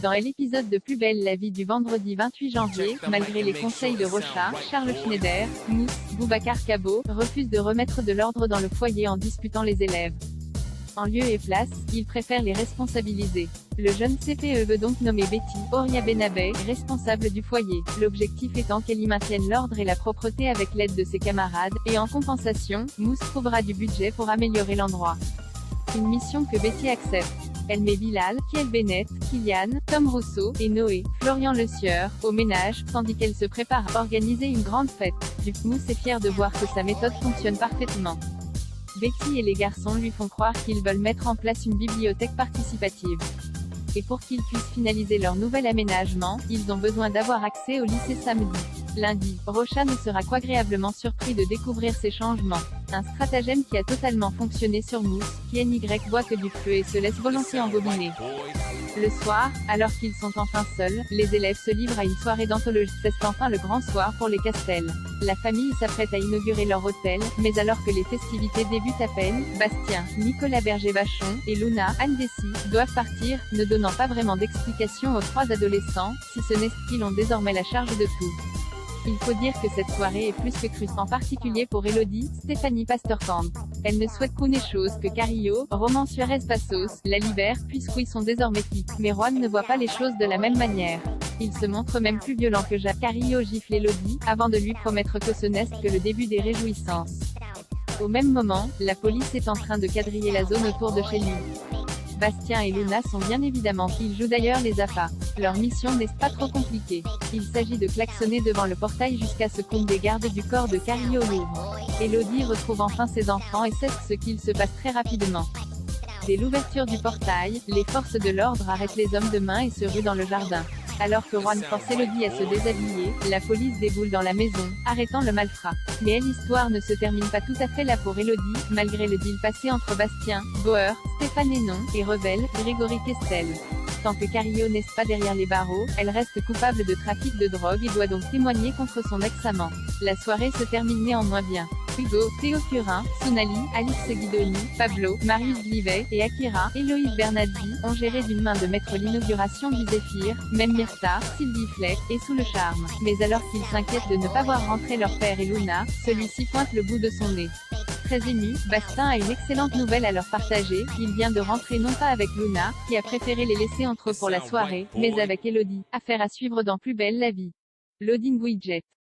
Dans l'épisode de Plus belle la vie du vendredi 28 janvier, malgré les conseils de Rocha, Charles Schneider, Mousse, Boubacar Cabot, refuse de remettre de l'ordre dans le foyer en disputant les élèves. En lieu et place, il préfère les responsabiliser. Le jeune CPE veut donc nommer Betty Oria Benabé responsable du foyer, l'objectif étant qu'elle y maintienne l'ordre et la propreté avec l'aide de ses camarades, et en compensation, Mousse trouvera du budget pour améliorer l'endroit. Une mission que Betty accepte. Elle met Bilal, Kiel Bennett, Kylian, Tom Rousseau, et Noé, Florian Le Sieur, au ménage, tandis qu'elle se prépare à organiser une grande fête. Mousse est fier de voir que sa méthode fonctionne parfaitement. Betty et les garçons lui font croire qu'ils veulent mettre en place une bibliothèque participative. Et pour qu'ils puissent finaliser leur nouvel aménagement, ils ont besoin d'avoir accès au lycée samedi. Lundi, Rocha ne sera qu'agréablement surpris de découvrir ces changements. Un stratagème qui a totalement fonctionné sur Mousse, qui NY boit que du feu et se laisse volontiers embobiner. Le soir, alors qu'ils sont enfin seuls, les élèves se livrent à une soirée d'anthologie. C'est enfin le grand soir pour les Castel. La famille s'apprête à inaugurer leur hôtel, mais alors que les festivités débutent à peine, Bastien, Nicolas Berger-Vachon, et Luna, Anne Dessy, doivent partir, ne donnant pas vraiment d'explication aux trois adolescents, si ce n'est qu'ils ont désormais la charge de tout. Il faut dire que cette soirée est plus que crue, en particulier pour Elodie, Stéphanie Pasterkamp. Elle ne souhaite qu'une chose que Carillo, Roman Suarez Passos, la libère, puisqu'ils sont désormais quittes. Mais Juan ne voit pas les choses de la même manière. Il se montre même plus violent que Jacques. Carillo gifle Elodie, avant de lui promettre que ce n'est que le début des réjouissances. Au même moment, la police est en train de quadriller la zone autour de chez lui. Bastien et Luna sont bien évidemment, ils jouent d'ailleurs les appâts. Leur mission n'est pas trop compliquée. Il s'agit de klaxonner devant le portail jusqu'à ce qu'une des gardes du corps de Carillo l'ouvre. Elodie retrouve enfin ses enfants et sait ce qu'il se passe très rapidement. Dès l'ouverture du portail, les forces de l'ordre arrêtent les hommes de main et se ruent dans le jardin. Alors que Juan force Elodie à se déshabiller, la police déboule dans la maison, arrêtant le malfrat. Mais l'histoire ne se termine pas tout à fait là pour Elodie, malgré le deal passé entre Bastien, Bauer, Stéphane Hénon, et Rebelle, Grégory Kestel. Tant que Carillo n'est pas derrière les barreaux, elle reste coupable de trafic de drogue et doit donc témoigner contre son ex-amant. La soirée se termine néanmoins bien. Hugo, Théo Curin, Sonali, Alix Guidoni, Pablo, Marius Glivet, et Akira, Héloïse Bernazzi, ont géré d'une main de maître l'inauguration du Zéphyr, même Myrta, Sylvie Fleck, et sous le charme. Mais alors qu'ils s'inquiètent de ne pas voir rentrer leur père et Luna, celui-ci pointe le bout de son nez. Très ému, Bastien a une excellente nouvelle à leur partager, il vient de rentrer non pas avec Luna, qui a préféré les laisser entre eux pour la soirée, mais avec Elodie. Affaire à suivre dans Plus belle la vie. Loading Widget.